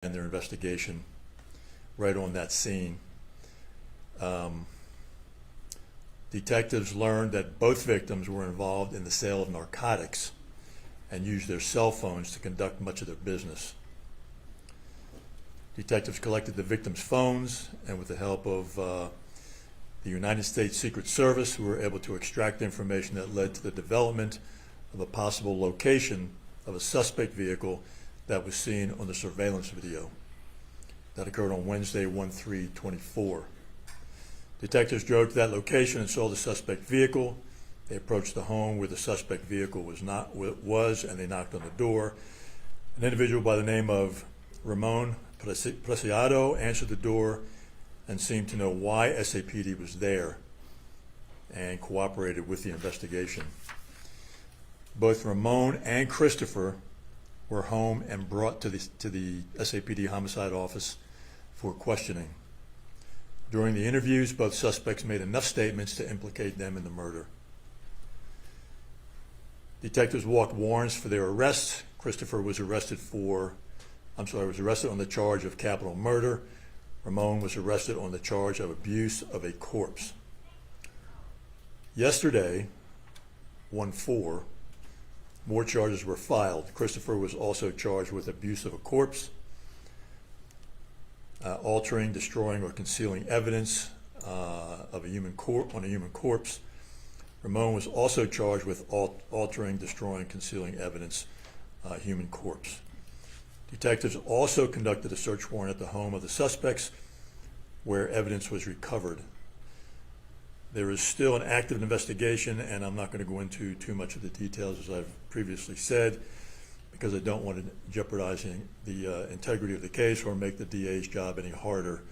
and their investigation right on that scene. Detectives learned that both victims were involved in the sale of narcotics and used their cell phones to conduct much of their business. Detectives collected the victims' phones, and with the help of the United States Secret Service, we were able to extract information that led to the development of a possible location of a suspect vehicle that was seen on the surveillance video. That occurred on Wednesday, 1/3/24. Detectives drove to that location and saw the suspect vehicle. They approached the home where the suspect vehicle was, and they knocked on the door. An individual by the name of Ramon Preciado answered the door and seemed to know why SAPD was there and cooperated with the investigation. Both Ramon and Christopher were home and brought to the SAPD homicide office for questioning. During the interviews, both suspects made enough statements to implicate them in the murder. Detectives walked warrants for their arrest. Christopher was arrested on the charge of capital murder. Ramon was arrested on the charge of abuse of a corpse. Yesterday, 1/4, more charges were filed. Christopher was also charged with abuse of a corpse, altering, destroying, or concealing evidence of a human corpse. Ramon was also charged with altering, destroying, concealing evidence, human corpse. Detectives also conducted a search warrant at the home of the suspects, where evidence was recovered. There is still an active investigation, and I'm not going to go into too much of the details, as I've previously said, because I don't want to jeopardize the integrity of the case or make the DA's job any harder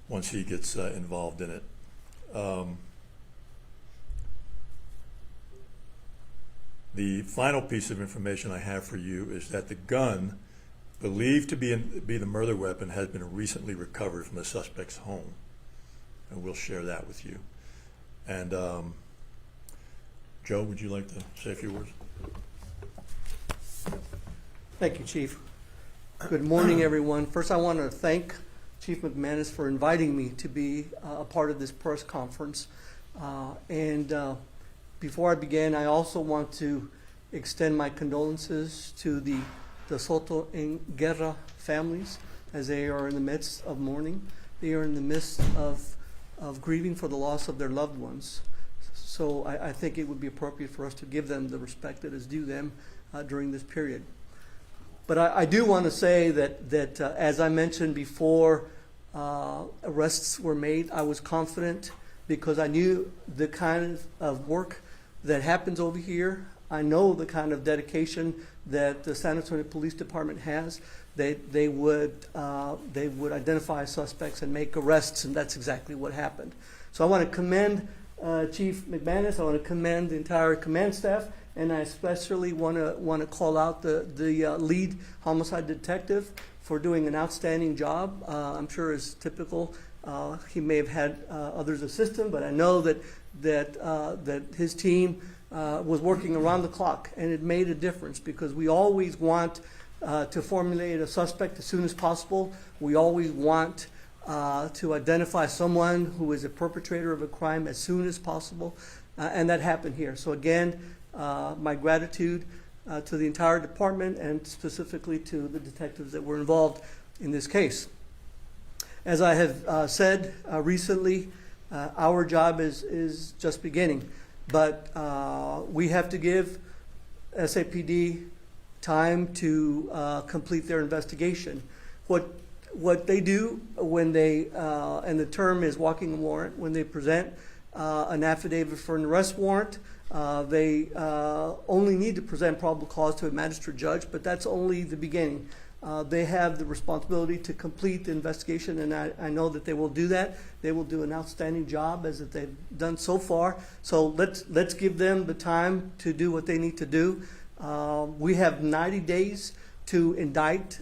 once he gets involved in it. The final piece of information I have for you is that the gun believed to be the murder weapon has been recently recovered from the suspect's home, and we'll share that with you. And Joe, would you like to say a few words? Thank you, Chief. Good morning, everyone. First, I want to thank Chief McManus for inviting me to be a part of this press conference. Before I begin, I also want to extend my condolences to the Soto and Guerra families, as they are in the midst of mourning. They are in the midst of grieving for the loss of their loved ones. So I think it would be appropriate for us to give them the respect that is due them during this period. But I do want to say that as I mentioned before, arrests were made. I was confident because I knew the kind of work that happens over here. I know the kind of dedication that the San Antonio Police Department has. They would identify suspects and make arrests, and that's exactly what happened. So I want to commend Chief McManus. I want to commend the entire command staff, and I especially want to call out the lead homicide detective for doing an outstanding job. I'm sure as typical, he may have had others assist him, but I know that his team was working around the clock, and it made a difference because we always want to formulate a suspect as soon as possible. We always want to identify someone who is a perpetrator of a crime as soon as possible, and that happened here. So again, my gratitude to the entire department and specifically to the detectives that were involved in this case. As I have said recently, our job is just beginning, but we have to give SAPD time to complete their investigation. What they do when they, and the term is walking a warrant, when they present an affidavit for an arrest warrant, they only need to present probable cause to a magistrate judge, but that's only the beginning. They have the responsibility to complete the investigation, and I know that they will do that. They will do an outstanding job as that they've done so far. So let's give them the time to do what they need to do. We have 90 days to indict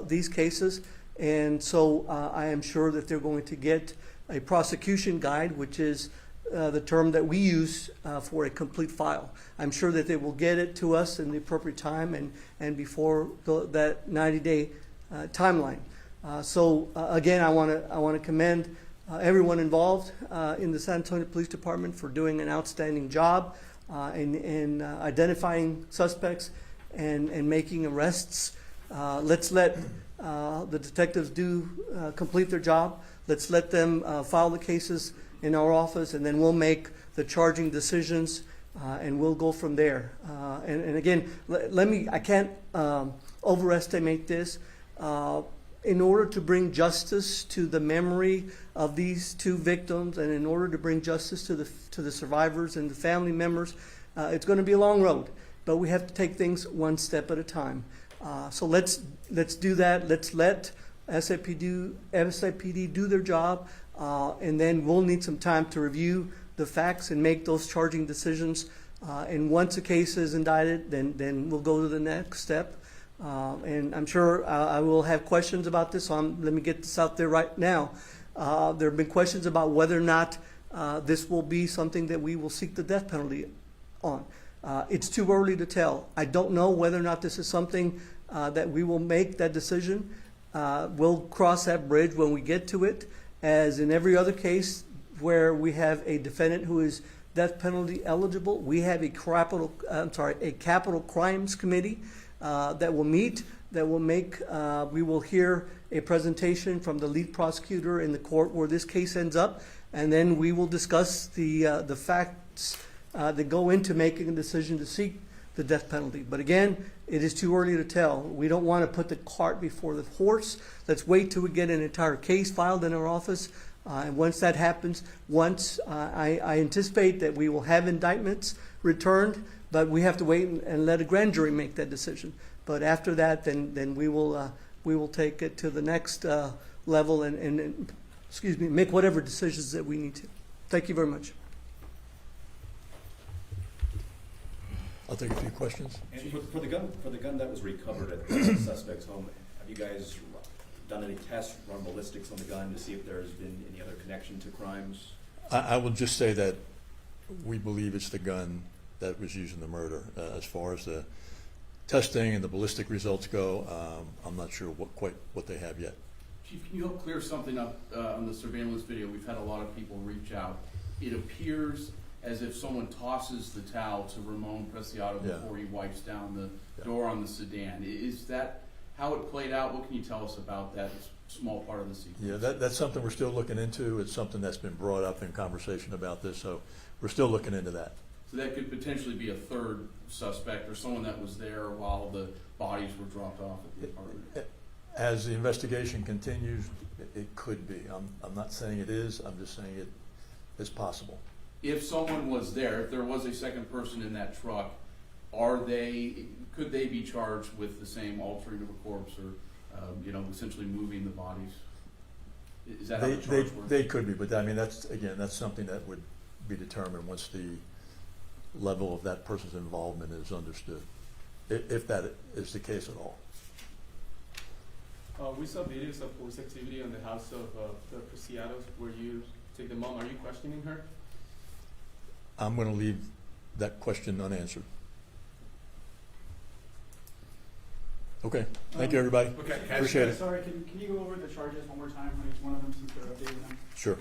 these cases, and so I am sure that they're going to get a prosecution guide, which is the term that we use for a complete file. I'm sure that they will get it to us in the appropriate time and before that 90-day timeline. Again, I want to commend everyone involved in the San Antonio Police Department for doing an outstanding job in identifying suspects and making arrests. Let's let the detectives complete their job. Let's let them file the cases in our office, and then we'll make the charging decisions, and we'll go from there. And again, I can't overestimate this. In order to bring justice to the memory of these two victims, and in order to bring justice to the survivors and the family members, it's going to be a long road, but we have to take things one step at a time. So let's do that. Let's let SAPD do their job, and then we'll need some time to review the facts and make those charging decisions. And once a case is indicted, then we'll go to the next step. And I'm sure I will have questions about this, so let me get this out there right now. There have been questions about whether or not this will be something that we will seek the death penalty on. It's too early to tell. I don't know whether or not this is something that we will make that decision. We'll cross that bridge when we get to it. As in every other case where we have a defendant who is death penalty eligible, we have a capital crimes committee that will meet, that will make, we will hear a presentation from the lead prosecutor in the court where this case ends up, and then we will discuss the facts that go into making a decision to seek the death penalty. But again, it is too early to tell. We don't want to put the cart before the horse. Let's wait till we get an entire case filed in our office. And once that happens, I anticipate that we will have indictments returned, but we have to wait and let a grand jury make that decision. But after that, then we will take it to the next level and make whatever decisions that we need to. Thank you very much. I'll take a few questions. And for the gun that was recovered at the suspect's home, have you guys done any tests, run ballistics on the gun to see if there's been any other connection to crimes? I will just say that we believe it's the gun that was used in the murder. As far as the testing and the ballistic results go, I'm not sure what they have yet. Chief, can you help clear something up on the surveillance video? We've had a lot of people reach out. It appears as if someone tosses the towel to Ramon Preciado before he wipes down the door on the sedan. Is that how it played out? What can you tell us about that small part of the sequence? Yeah, that's something we're still looking into. It's something that's been brought up in conversation about this, so we're still looking into that. So that could potentially be a third suspect or someone that was there while the bodies were dropped off at the apartment. As the investigation continues, it could be. I'm not saying it is. I'm just saying it is possible. If someone was there, if there was a second person in that truck, could they be charged with the same altering of a corpse or, essentially moving the bodies? Is that how the charge works? They could be, but I mean, that's something that would be determined once the level of that person's involvement is understood, if that is the case at all. We saw videos of police activity on the house of the Preciados where you take the mom. Are you questioning her? I'm going to leave that question unanswered. Okay, thank you, everybody. Okay, appreciate it. Sorry, can you go over the charges one more time on each one of them since they're updating them? Sure.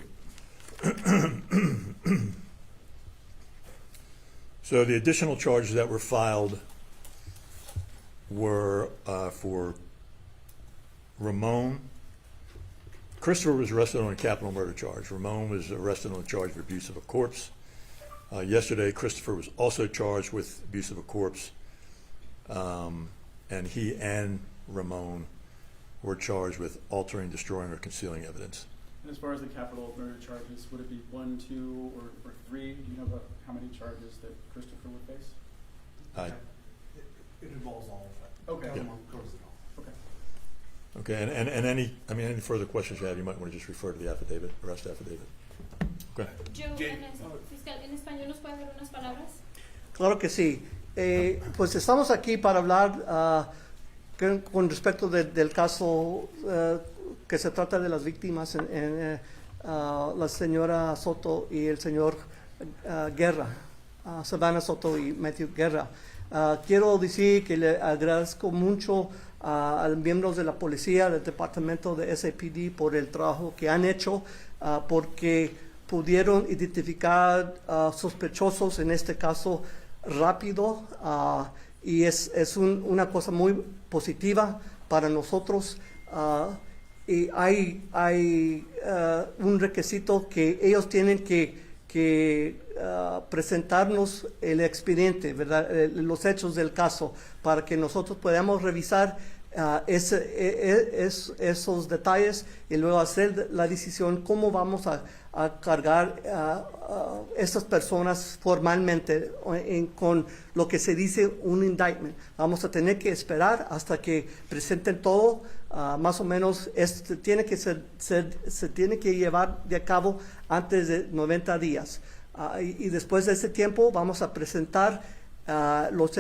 So the additional charges that were filed were for Ramon. Christopher was arrested on a capital murder charge. Ramon was arrested on a charge of abuse of a corpse. Yesterday, Christopher was also charged with abuse of a corpse, and he and Ramon were charged with altering, destroying, or concealing evidence. And as far as the capital murder charges, would it be 1, 2, or 3? Do you know about how many charges that Christopher would face? It involves all of that. Okay. Yeah. Okay. Okay, and any further questions you have, you might want to just refer to the affidavit, arrest affidavit. Okay. Fiscal, ¿en español nos puede dar unas palabras? Claro que sí. Pues estamos aquí para hablar con respecto del caso que se trata de las víctimas, la señora Soto y el señor Guerra, Savannah Soto y Matthew Guerra. Quiero decir que le agradezco mucho a los miembros de la policía, del departamento de SAPD por el trabajo que han hecho, porque pudieron identificar sospechosos, en este caso rápido, y es una cosa muy positiva para nosotros. Y hay un requisito que ellos tienen que presentarnos el expediente, ¿verdad? Los hechos del caso, para que nosotros podamos revisar esos detalles y luego hacer la decisión cómo vamos a cargar a estas personas formalmente con lo que se dice un indictment. Vamos a tener que esperar hasta que presenten todo. Más o menos se tiene que llevar de cabo antes de 90 días. Y después de ese tiempo vamos a presentar los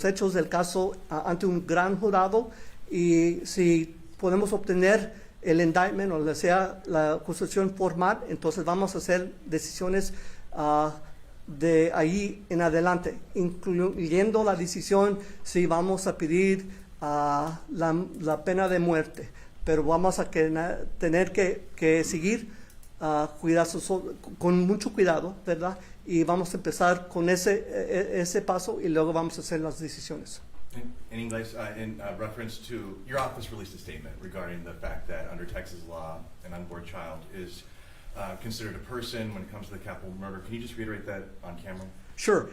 hechos del caso ante un gran jurado, y si podemos obtener el indictment o sea la acusación formal, entonces vamos a hacer decisiones de ahí en adelante, incluyendo la decisión si vamos a pedir la pena de muerte. Pero vamos a tener que seguir con mucho cuidado, ¿verdad? Y vamos a empezar con ese paso y luego vamos a hacer las decisiones. In English, in reference to your office released a statement regarding the fact that under Texas law, an unborn child is considered a person when it comes to the capital murder. Can you just reiterate that on camera? Sure.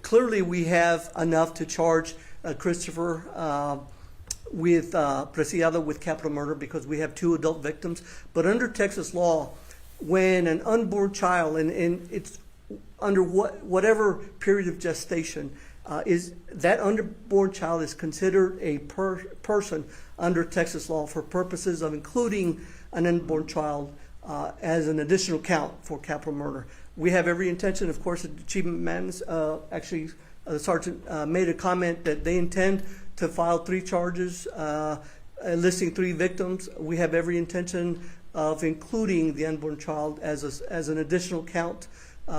Clearly, we have enough to charge Christopher with Preciado with capital murder because we have 2 adult victims. But under Texas law, when an unborn child, and it's under whatever period of gestation, is that unborn child is considered a person under Texas law for purposes of including an unborn child as an additional count for capital murder. We have every intention, of course, the Chief Mann's, actually, the Sergeant made a comment that they intend to file 3 charges listing 3 victims. We have every intention of including the unborn child as an additional count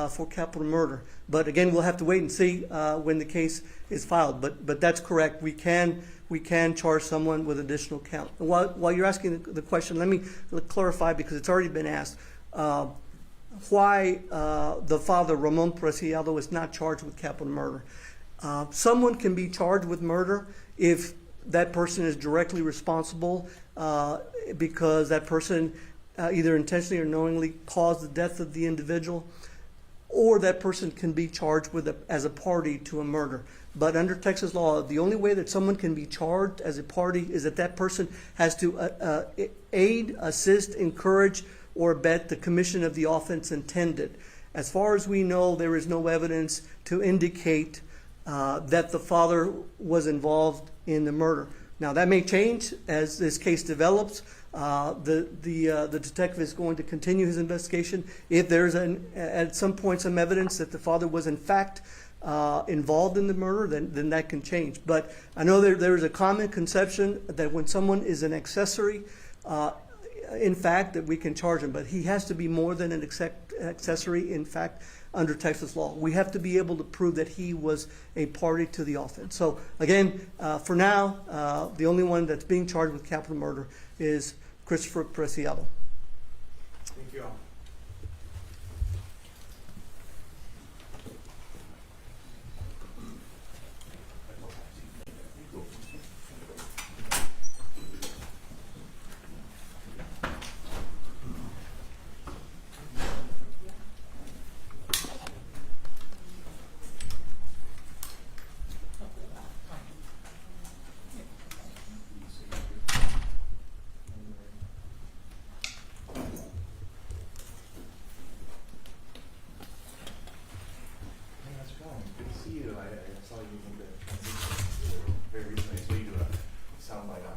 for capital murder. But again, we'll have to wait and see when the case is filed. But that's correct. We can charge someone with additional count. And while you're asking the question, let me clarify, because it's already been asked, why the father, Ramon Preciado, is not charged with capital murder. Someone can be charged with murder if that person is directly responsible because that person either intentionally or knowingly caused the death of the individual, or that person can be charged as a party to a murder. But under Texas law, the only way that someone can be charged as a party is that person has to aid, assist, encourage, or abet the commission of the offense intended. As far as we know, there is no evidence to indicate that the father was involved in the murder. Now, that may change as this case develops. The detective is going to continue his investigation. If there's at some point some evidence that the father was in fact involved in the murder, then that can change. But I know there is a common conception that when someone is an accessory, in fact, that we can charge him. But he has to be more than an accessory, in fact, under Texas law. We have to be able to prove that he was a party to the offense. So again, for now, the only one that's being charged with capital murder is Christopher Preciado. Thank you all. Good to see you. I saw you in the transition very recently. I saw you do a soundbite on a